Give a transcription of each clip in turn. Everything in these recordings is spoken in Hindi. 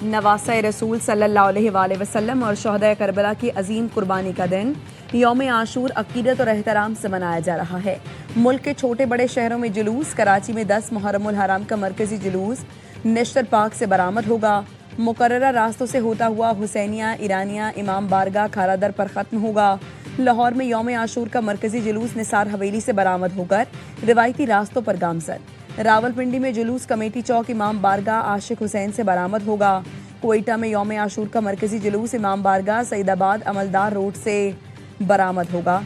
नवासा रसूल सल्लल्लाहु अलैहि वसल्लम और शहदा करबला की अजीम कुर्बानी का दिन यौम आशूर अकीदत और एहतराम से मनाया जा रहा है। मुल्क के छोटे बड़े शहरों में जुलूस। कराची में 10 मुहर्रमुल हराम का मरकजी जुलूस नेशनल पार्क से बरामद होगा। मुकर्ररा रास्तों से होता हुआ हुसैनिया, ईरानिया, इमाम बारगाह, खारादर पर ख़त्म होगा। लाहौर में यौम आशूर का मरकजी जुलूस निसार हवेली से बरामद होकर रिवायती रास्तों पर गामजद। रावलपिंडी में जुलूस कमेटी चौक इमाम बारगाह आशिक हुसैन से बरामद होगा। कोयटा में यौम आशूर का मरकजी जुलूस इमाम बारगाह सईदाबाद अमलदार रोड से बरामद होगा।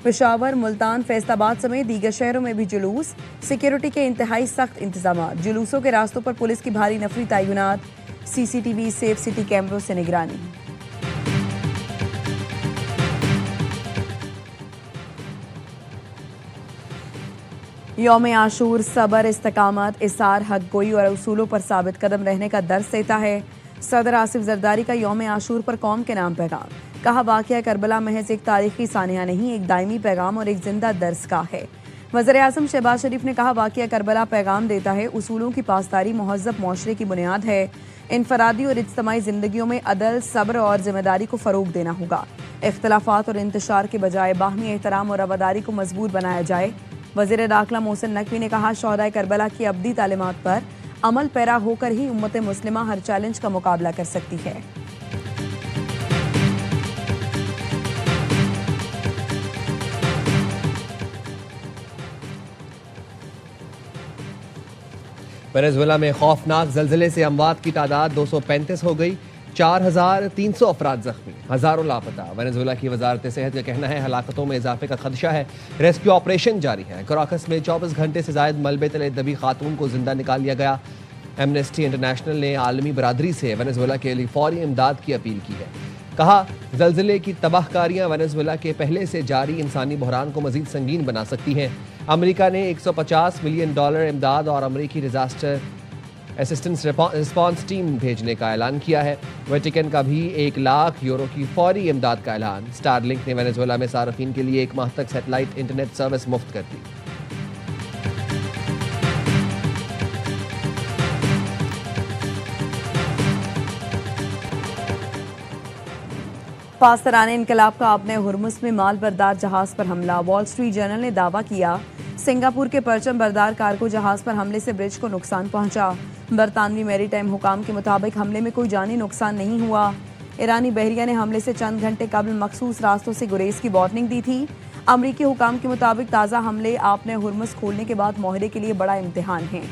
पेशावर, मुल्तान, फैसलाबाद समेत दीगर शहरों में भी जुलूस। सिक्योरिटी के इंतहाई सख्त इंतजाम। जुलूसों के रास्तों पर पुलिस की भारी नफरी तैनात। CCTV सेफ सिटी कैमरों से निगरानी। यौम आशूर सबर, इस्तकामत, इसार, हक गोई और उसूलों पर साबित कदम रहने का दर्स देता है। सदर आसिफ जरदारी का यौम आशूर पर कौम के नाम पैगाम। कहा, वाक़या करबला महज एक तारीखी सानिया नहीं, एक दायमी पैगाम और एक जिंदा दर्स का है। वज़ीर आज़म शहबाज शरीफ ने कहा, वाक़या करबला पैगाम देता है उसूलों की पासदारी महज़्ज़ब मुआशरे की बुनियाद है। इनफरादी और इज्तिमाई ज़िंदगियों में अदल, सब्र और जिम्मेदारी को फ़रोग देना होगा। इख्तिलाफ़ात और इंतशार के बजाय बाहमी एहतराम और रवादारी को मजबूत बनाया जाए। वज़ीर दाखिला मोहसिन नकवी ने कहा, शोहदाए करबला की अब्दी तालीमात पर अमल पैरा होकर ही उम्मत मुस्लिमा हर चैलेंज का मुकाबला कर सकती है। वेनेजुएला में खौफनाक जल्जले से अमवात की तादाद 235 हो गई। 4,300 अफराद जख्मी, हजारों लापता। वेनेजुएला की वजारत सेहत का कहना है हलाकतों में इजाफे का खदशा है। रेस्क्यू ऑपरेशन जारी है। कराकस में 24 घंटे से जायद मलबे तले दबी खातून को जिंदा निकाल लिया गया। एमनेस्टी इंटरनेशनल ने आलमी बरादरी से वेनेजुएला के लिए फौरी इमदाद की अपील की है। कहा, जल्जले की तबाहकारियां वेनेजुएला के पहले से जारी इंसानी बहरान को मजीद संगीन बना सकती हैं। अमेरिका ने $150 मिलियन इमदाद और अमेरिकी डिजास्टर असिस्टेंस रिस्पांस टीम भेजने का ऐलान किया है। वेटिकन का भी €1 लाख की फौरी इमदाद का ऐलान। स्टारलिंक ने वेनेजुएला में सार्फिन के लिए 1 माह तक सैटेलाइट इंटरनेट सर्विस मुफ्त कर दी। पासरान इनकलाब का अपने हुरमुस में माल बरदार जहाज पर हमला। वॉल स्ट्रीट जर्नल ने दावा किया, सिंगापुर के परचम बरदार कार्गो जहाज पर हमले से ब्रिज को नुकसान पहुंचा। बरतानवी मैरीटाइम हुकाम के मुताबिक हमले में कोई जानी नुकसान नहीं हुआ। ईरानी बहरिया ने हमले से चंद घंटे कबल मखसूस रास्तों से गुरेज की वार्निंग दी थी। अमरीकी हुकाम के मुताबिक ताज़ा हमले आपने हुरमुस खोलने के बाद माहरे के लिए बड़ा इम्तिहान है।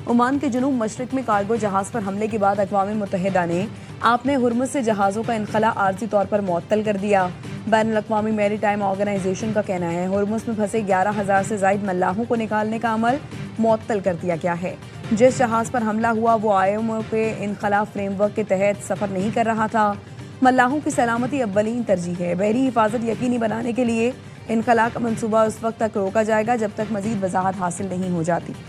ओमान के जनूब मशरक में कार्गो जहाज पर हमले के बाद अक़वाम मुत्तहिदा ने आपने हुरमुस से जहाज़ों का इनखला आर्जी तौर पर मुअत्तल कर दिया। बैनुल अक़वामी मैरीटाइम ऑर्गेनाइजेशन का कहना है, हुरमुस में फंसे 11,000 से ज़ायद मल्लाहों को निकालने का अमल मुअत्तल कर दिया गया है। जिस जहाज़ पर हमला हुआ वो IMO के इनखला फ्रेमवर्क के तहत सफ़र नहीं कर रहा था। मल्लाहों की सलामती अव्वलीन तरजीह है। बहरी हिफाजत यकीनी बनाने के लिए इनखला का मनसूबा उस वक्त तक रोका जाएगा जब तक मज़ीद वजाहत हासिल नहीं हो जाती।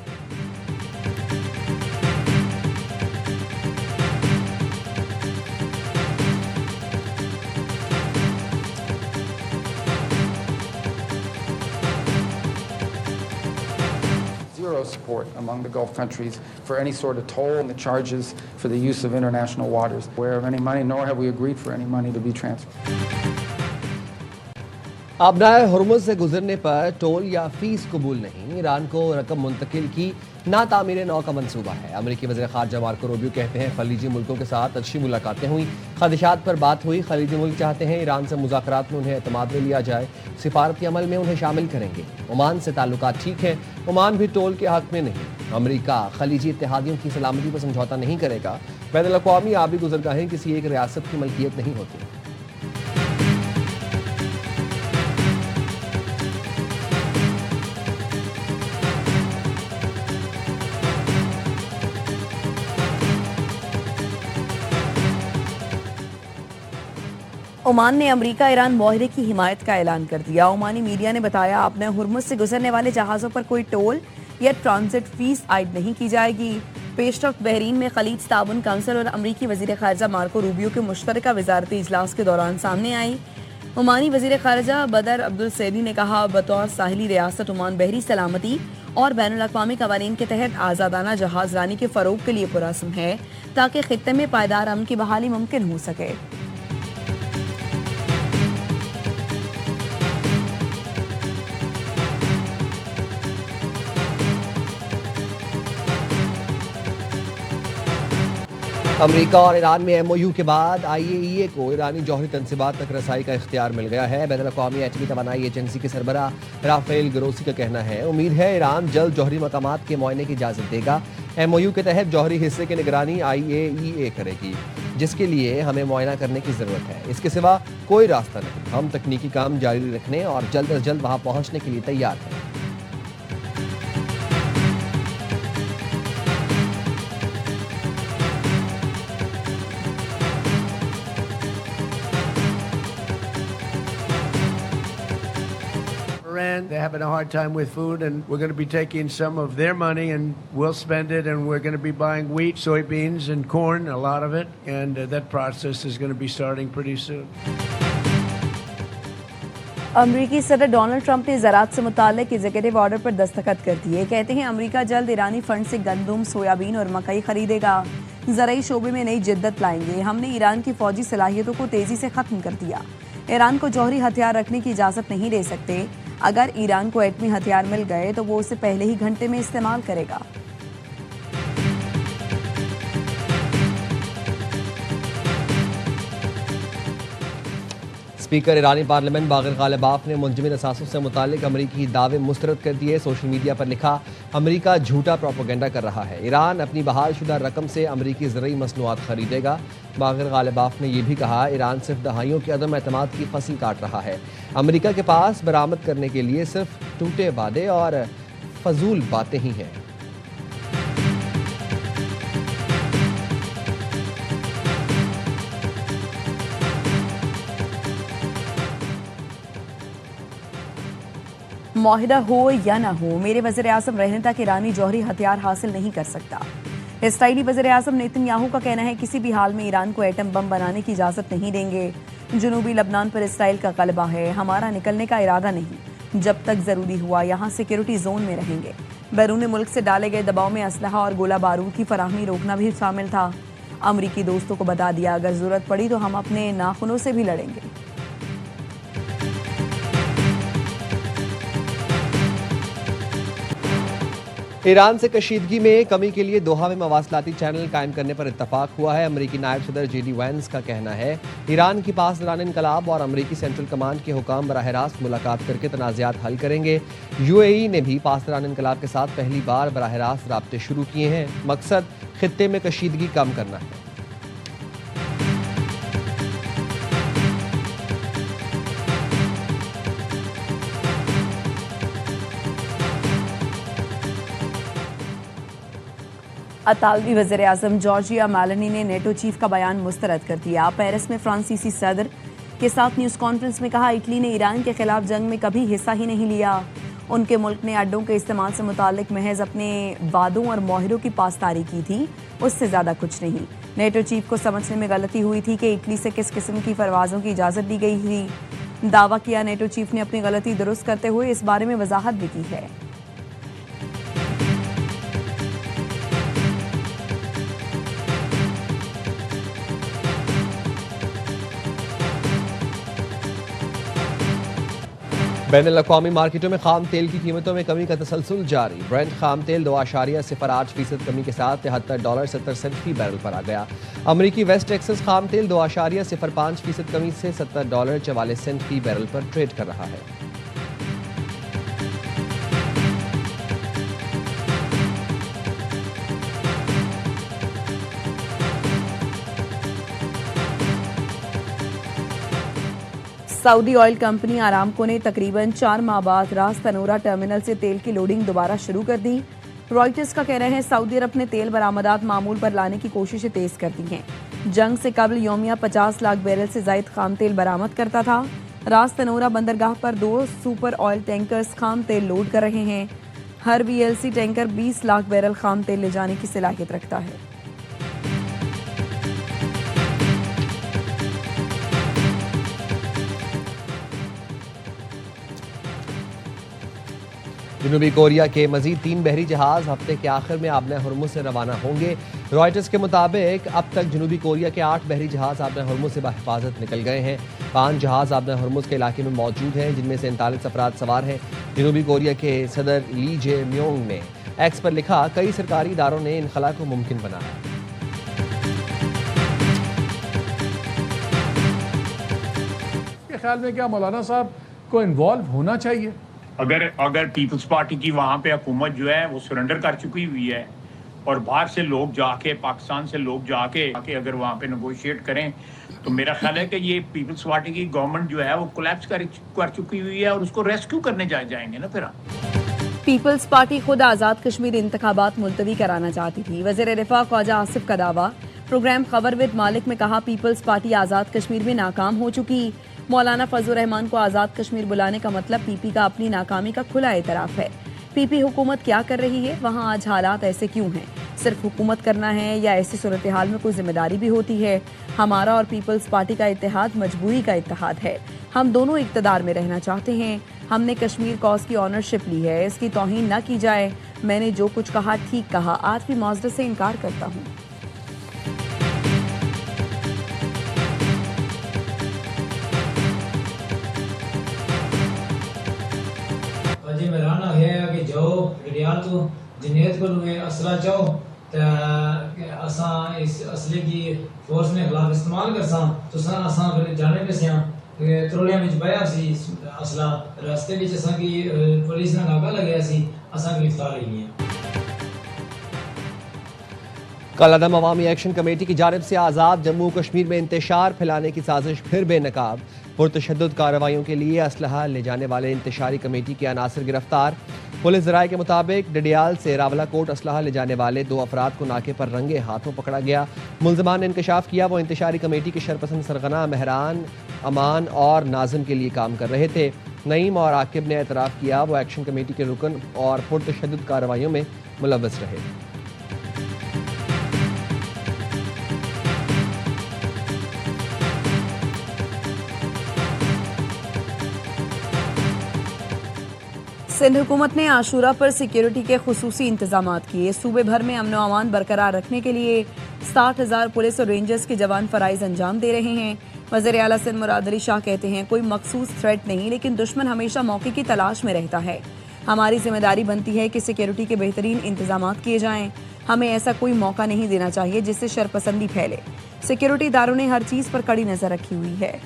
Support among the Gulf countries for any sort of toll and the charges for the use of international waters. Aware of any money, nor have we agreed for any money to be transferred. आबनाए हुरमुज़ से गुजरने पर टोल या फीस कबूल नहीं। ईरान को रकम मुंतकिल की ना तामीर नौ का मंसूबा है। अमेरिकी वज़ीर ख़ारजा मार्को रूबियो कहते हैं, खलीजी मुल्कों के साथ अच्छी मुलाकातें हुई, खदशात पर बात हुई। खलीजी मुल्क चाहते हैं ईरान से मुज़ाकरात में उन्हें एतमाद में लिया जाए, सिफारती अमल में उन्हें शामिल करेंगे। ओमान से ताल्लुकात ठीक हैं, ओमान भी टोल के हक में नहीं। अमेरिका खलीजी इत्तेहादियों की सलामती पर समझौता नहीं करेगा। बैनुल अक़वामी आबी गुज़रगाहें किसी एक रियासत की मलकियत नहीं होती। ओमान ने अमेरिका ईरान मुआहरे की हिमायत का ऐलान कर दिया। ओमानी मीडिया ने बताया, आपने हुरमुज़ से गुजरने वाले जहाज़ों पर कोई टोल या ट्रांजिट फीस आयद नहीं की जाएगी। पेशरफ्त बहरीन में खलीज ताउन काउंसिल और अमरीकी वज़ीर ख़ारजा मार्को रूबियो के मुश्तरका वज़ारती इजलास के दौरान सामने आई। ओमानी वज़ीर ख़ारजा बदर अब्दुल सैदी ने कहा, बतौर साहिली रियासत ओमान बहरी सलामती और बैनुल-अक़वामी क़वानीन के तहत आज़ादाना जहाज़ रानी के फ़रोग़ के लिए पुरअज़्म है ताकि ख़ित्ते में पायदार अमन की बहाली मुमकिन हो सके। अमेरिका और ईरान में MOU के बाद IAEA को ईरानी जौहरी तनसीबात तक रसाई का इख्तियार मिल गया है। बैनुल-अक़वामी एटमी तवानाई एजेंसी के सरबराह राफेल ग्रोसी का कहना है, उम्मीद है ईरान जल्द जौहरी मकामात के मुआयने की इजाज़त देगा। MOU के तहत जौहरी हिस्से की निगरानी IAEA करेगी, जिसके लिए हमें मुआयना करने की ज़रूरत है। इसके सिवा कोई रास्ता नहीं। हम तकनीकी काम जारी रखने और जल्द अज जल्द वहाँ पहुँचने के लिए तैयार हैं। Iran, they're having a hard time with food, and we're going to be taking some of their money and we'll spend it, and we're going to be buying wheat, soybeans, and corn, a lot of it, and that process is going to be starting pretty soon. अमरीकी सदर डोनाल्ड ट्रंप ने ज़राअत से मुताल्लिक एग्जीक्यूटिव ऑर्डर पर दस्तखत कर दिए। कहते हैं अमरीका जल्द ईरानी फंड से गंदम, सोयाबीन और मकई खरीदेगा। ज़राई शोबे में नई जिद्दत लाएंगे। हमने ईरान की फौजी सलाहियतों को तेज़ी से ख़त्म कर दिया। ईरान को जौहरी हथियार रखने की इजाज़त नहीं दे सकते। अगर ईरान को एटमी हथियार मिल गए तो वो उसे पहले ही घंटे में इस्तेमाल करेगा। स्पीकर ईरानी पार्लियामेंट बाक़िर गालिबाफ ने मुंजमद असासों से मुतालिक अमरीकी दावे मुस्तरद कर दिए। सोशल मीडिया पर लिखा, अमरीका झूठा प्रोपेगेंडा कर रहा है। ईरान अपनी बहाल शुदा रकम से अमरीकी ज़रूरी मसनूआत खरीदेगा। बाक़िर गालिबाफ ने यह भी कहा, ईरान सिर्फ दहाइयों के अदम एतमाद की फसल काट रहा है। अमरीका के पास बरामद करने के लिए सिर्फ टूटे वादे और फजूल बातें ही हैं। मुआहिदा हो या ना हो, मेरे वज़ीर आज़म रहने तक ईरानी जौहरी हथियार हासिल नहीं कर सकता। इसराइली वज़ीर आज़म नेतन्याहू का कहना है, किसी भी हाल में ईरान को एटम बम बनाने की इजाज़त नहीं देंगे। जनूबी लबनान पर इसराइल का गलबा है, हमारा निकलने का इरादा नहीं। जब तक ज़रूरी हुआ यहाँ सिक्योरिटी जोन में रहेंगे। बैरून मुल्क से डाले गए दबाव में असलहा और गोला बारूद की फराहमी रोकना भी शामिल था। अमरीकी दोस्तों को बता दिया, अगर ज़रूरत पड़ी तो हम अपने नाखूनों से भी लड़ेंगे। ईरान से कशीदगी में कमी के लिए दोहा में मवासलाती चैनल कायम करने पर इत्तफाक हुआ है। अमरीकी नायब सदर JD वैंस का कहना है, ईरान की पासदारान इनकलाब और अमरीकी सेंट्रल कमांड के हुकाम बराह रास्त मुलाकात करके तनाज़ात हल करेंगे। UAE ने भी पासदारान इनकलाब के साथ पहली बार बराह रास्त राब्ते शुरू किए हैं। मकसद खित्ते में कशीदगी कम करना है। अतालवी वज़ीर आज़म जॉर्जिया मेलोनी ने नेटो चीफ का बयान मुस्तरद कर दिया। पेरिस में फ्रांसीसी सदर के साथ न्यूज़ कॉन्फ्रेंस में कहा, इटली ने ईरान के खिलाफ जंग में कभी हिस्सा ही नहीं लिया। उनके मुल्क ने अड्डों के इस्तेमाल से मुताल्लिक महज अपने वादों और मोहरों की पासदारी की थी, उससे ज़्यादा कुछ नहीं। नेटो चीफ को समझने में गलती हुई थी कि इटली से किस किस्म की परवाज़ों की इजाज़त दी गई थी। दावा किया, नेटो चीफ ने अपनी गलती दुरुस्त करते हुए इस बारे में वजाहत भी की है। बैनुल-अक़वामी मार्केटों में खाम तेल की कीमतों में कमी का तसलसल जारी। ब्रेंट खाम तेल 2.08% कमी के साथ $73.70 फी बैरल पर आ गया। अमरीकी वेस्ट टेक्सास खाम तेल 2.05% कमी से $70.44 फी बैरल पर ट्रेड कर रहा है। सऊदी ऑयल कंपनी आरामको ने तकरीबन 4 माह बाद रास तनूरा टर्मिनल से तेल की लोडिंग दोबारा शुरू कर दी। रॉयटर्स का कहना है, सऊदी अरब ने तेल बरामदात मामूल पर लाने की कोशिशें तेज कर दी हैं। जंग से कबल योमिया 50 लाख बैरल से जायद खाम तेल बरामद करता था। रास तनूरा बंदरगाह पर 2 सुपर ऑयल टैंकर्स खाम तेल लोड कर रहे हैं। हर VLC टैंकर 20 लाख बैरल खाम तेल ले जाने की सलाहियत रखता है। जनूबी कोरिया के मजीद 3 बहरी जहाज हफ्ते के आखिर में आबना हुर्मुज़ से रवाना होंगे। रॉयटर्स के मुताबिक अब तक जनूबी कोरिया के 8 बहरी जहाज आबना हुर्मुज़ से बाहिफाजत निकल गए हैं। 5 जहाज आबना हुर्मुज़ के इलाके में मौजूद हैं, जिनमें से 39 अफराद सवार हैं। जनूबी कोरिया के सदर ली जे म्योंग ने एक्स पर लिखा, कई सरकारी इदारों ने इनखला को मुमकिन बनाया। के ख्याल में क्या मौलाना साहब को इन्वॉल्व होना चाहिए? अगर पीपल्स पार्टी की वहाँ पे हुकूमत जो है वो सरेंडर कर चुकी हुई है और बाहर से लोग जाके, पाकिस्तान से लोग जाके अगर वहाँ पे नेगोशिएट करें, तो मेरा ख्याल है कि ये पीपल्स पार्टी की गवर्नमेंट जो है वो कोलैप्स कर चुकी हुई है और उसको रेस्क्यू करने जाएंगे ना फिर। पीपल्स पार्टी खुद आज़ाद कश्मीर इंतखाबात मुलतवी कराना चाहती थी। वज़ीर दिफा ख्वाजा आसिफ का दावा। प्रोग्राम खबर विद मालिक में कहा, पीपल्स पार्टी आज़ाद कश्मीर में नाकाम हो चुकी। मौलाना फजलुर रहमान को आज़ाद कश्मीर बुलाने का मतलब पीपी का अपनी नाकामी का खुला एतराफ़ है। पीपी हुकूमत क्या कर रही है, वहाँ आज हालात ऐसे क्यों हैं? सिर्फ हुकूमत करना है या ऐसी सूरत हाल में कोई जिम्मेदारी भी होती है? हमारा और पीपल्स पार्टी का इत्तेहाद मजबूरी का इत्तेहाद है। हम दोनों इक़्तिदार में रहना चाहते हैं। हमने कश्मीर कॉज की ऑनरशिप ली है, इसकी तौहीन न की जाए। मैंने जो कुछ कहा ठीक कहा, आज भी माजरत से इनकार करता हूँ। जी मैदान आ गया है कि जो रियाल तो जनेत को लुए असला चाहो तो असा इस असले की फोर्स ने खिलाफ इस्तेमाल कर सा तो असा फिर जाने पे से त्रोलिया में बया सी असला रास्ते में असा की पुलिस ने नाका लगाया सी असा गिरफ्तार रही है। कल अदम अवामी एक्शन कमेटी की जानिब से आज़ाद जम्मू कश्मीर में इंतशार फैलाने की साजिश फिर बेनकाब। पुरतशद्दुद कार्रवाइयों के लिए असलहा ले जाने वाले इंतशारी कमेटी के अनासर गिरफ्तार। पुलिस ज़राए के मुताबिक डडियाल से रावलाकोट असलहा ले जाने वाले 2 अफराद को नाके पर रंगे हाथों पकड़ा गया। मुलजमान ने इंकशाफ किया वो इंतशारी कमेटी के शरपसंद सरगना मेहरान, अमान और नाजिम के लिए काम कर रहे थे। नईम और आकिब ने एतराफ़ किया वो एक्शन कमेटी के रुकन और पुरतशद्दुद कार्रवाइयों में मुलव्वस रहे। सिंध हुकूमत ने आशूरा पर सिक्योरिटी के खुसूसी इंतजाम किए। सूबे भर में अमन व अमान बरकरार रखने के लिए 60,000 पुलिस और रेंजर्स के जवान फराइज अंजाम दे रहे हैं। वज़ीर आला सिंध मुराद अली शाह कहते हैं, कोई मखसूस थ्रेट नहीं, लेकिन दुश्मन हमेशा मौके की तलाश में रहता है। हमारी जिम्मेदारी बनती है कि सिक्योरिटी के बेहतरीन इंतजाम किए जाएं। हमें ऐसा कोई मौका नहीं देना चाहिए जिससे शरपसंदी फैले। सिक्योरिटी इदारों ने हर चीज़ पर कड़ी नज़र रखी हुई है।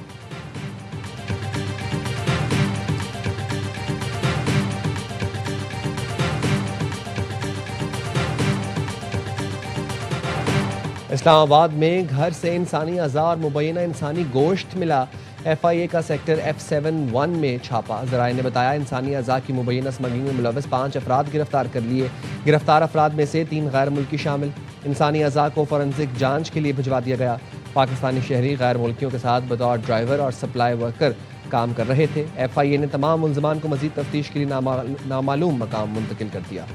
इस्लामाबाद में घर से इंसानी अज़ा और मुबैना इंसानी गोश्त मिला। FIA का सेक्टर F71 में छापा। ज़राए ने बताया इंसानी अज़ा की मुबैना स्मगलिंग में मुलव्वस 5 अफराद गिरफ्तार कर लिए। गिरफ्तार अफराद में से 3 गैर मुल्की शामिल। इंसानी अज़ा को फोरेंसिक जांच के लिए भिजवा दिया गया। पाकिस्तानी शहरी गैर मुल्कियों के साथ बतौर ड्राइवर और सप्लाई वर्कर काम कर रहे थे। FIA ने तमाम मुलजमान को मज़ीद तफ्तीश के लिए नामालूम मकाम मुंतकिल कर दिया।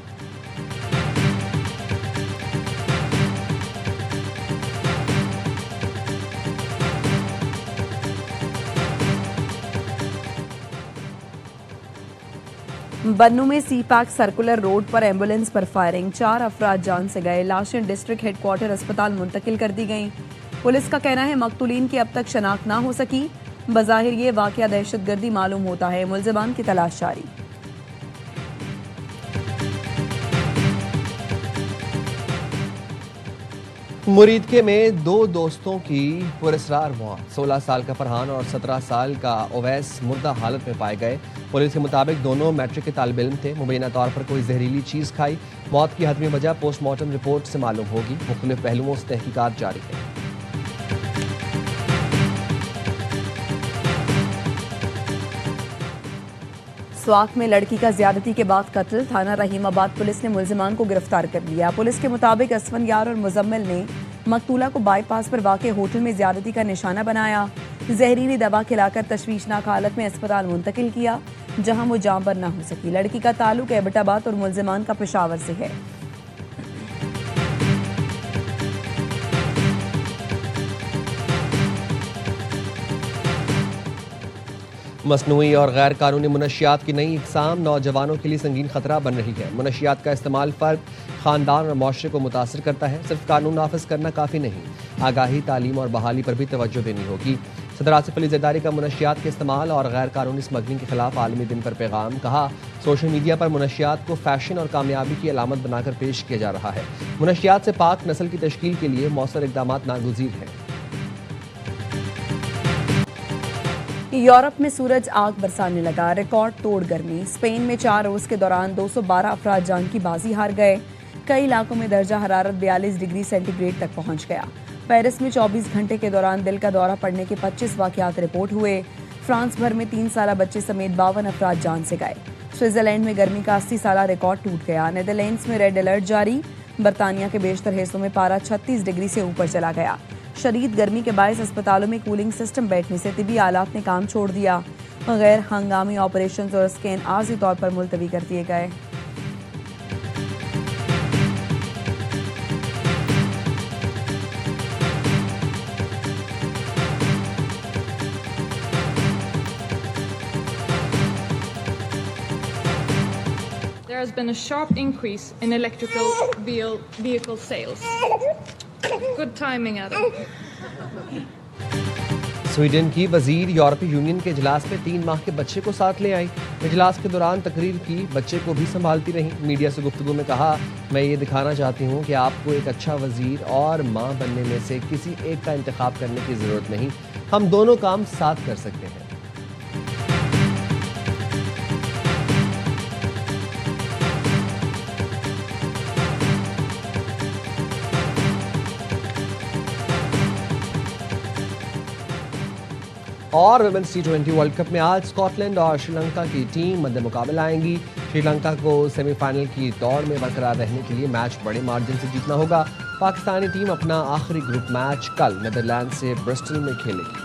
बन्नू में सीपैक सर्कुलर रोड पर एम्बुलेंस पर फायरिंग, 4 अफराद जान से गए। लाशें डिस्ट्रिक्ट हेडक्वार्टर अस्पताल मुंतकिल कर दी गईं। पुलिस का कहना है मकतूलीन की अब तक शनाख्त ना हो सकी। बज़ाहिर ये वाक़या दहशतगर्दी मालूम होता है। मुल्ज़िमान की तलाश जारी। मुरीदके में 2 दोस्तों की पुरस्रार मौत। 16 साल का फरहान और 17 साल का ओवैस मुर्दा हालत में पाए गए। पुलिस के मुताबिक दोनों मैट्रिक के तालिब इल्म थे। मुबैना तौर पर कोई जहरीली चीज़ खाई। मौत की हतमी वजह पोस्टमार्टम रिपोर्ट से मालूम होगी। मुख्तलिफ पहलुओं से तहकीकात जारी है। स्वात में लड़की का ज्यादती के बाद कत्ल। थाना रहीमाबाद पुलिस ने मुल्जिमान को गिरफ्तार कर लिया। पुलिस के मुताबिक असफन यार और मुजम्मिल ने मकतूला को बाईपास पर वाक़े होटल में ज्यादती का निशाना बनाया। जहरीली दवा खिलाकर तशवीशनाक हालत में अस्पताल मुंतकिल किया, जहां वो जान पर न हो सकी। लड़की का ताल्लुक एबटाबाद और मुल्जिमान का पेशावर से है। मसनूई और गैर कानूनी मुनशियात की नई इकसाम नौजवानों के लिए संगीन खतरा बन रही है। मुनशियात का इस्तेमाल फ़र्द, ख़ानदान और माशरे को मुतासर करता है। सिर्फ कानून नाफिज करना काफ़ी नहीं, आगाही, तालीम और बहाली पर भी तवज्जो देनी होगी। सदर आसिफ अली ज़रदारी का मुनशियात के इस्तेमाल और गैर कानूनी स्मगलिंग के खिलाफ आलमी दिन पर पैगाम। कहा, सोशल मीडिया पर मुनशियात को फैशन और कामयाबी की अलामत बनाकर पेश किया जा रहा है। मुनशियात से पाक नस्ल की तश्कील के लिए मौसर इक़दाम नागुज़ीर हैं। यूरोप में सूरज आग बरसाने लगा। रिकॉर्ड तोड़ गर्मी। स्पेन में 4 रोज के दौरान 212 अफराद जान की बाजी हार गए। कई इलाकों में दर्जा हरारत 42 डिग्री सेंटीग्रेड तक पहुंच गया। पेरिस में 24 घंटे के दौरान दिल का दौरा पड़ने के 25 वाकयात रिपोर्ट हुए। फ्रांस भर में 3 साला बच्चे समेत 52 अफराद जान से गए। स्विट्जरलैंड में गर्मी का 80 साला रिकॉर्ड टूट गया। नीदरलैंड्स में रेड अलर्ट जारी। बरतानिया के बेशतर हिस्सों में पारा 36 डिग्री से ऊपर चला गया। शदीद गर्मी के बायस अस्पतालों में कूलिंग सिस्टम बैठने से तिबी आलात ने काम छोड़ दिया। गैर हंगामी ऑपरेशन और स्कैन आर्जी तौर पर मुलतवी कर दिए गए। There has been a sharp increase in electrical vehicle sales. Good timing, Adam. Sweden की वजीर यूरोपीय यूनियन के इजलास में 3 माह के बच्चे को साथ ले आई। इजलास के दौरान तकरीर की, बच्चे को भी संभालती रही। मीडिया से गुफ्तगू में कहा, मैं ये दिखाना चाहती हूँ कि आपको एक अच्छा वजीर और माँ बनने में से किसी एक का इंतखाब करने की ज़रूरत नहीं, हम दोनों काम साथ कर सकते हैं। और वुमेन्स T20 वर्ल्ड कप में आज स्कॉटलैंड और श्रीलंका की टीम मध्य मुकाबला आएंगी। श्रीलंका को सेमीफाइनल की दौड़ में बरकरार रहने के लिए मैच बड़े मार्जिन से जीतना होगा। पाकिस्तानी टीम अपना आखिरी ग्रुप मैच कल नीदरलैंड से ब्रिस्टल में खेलेगी।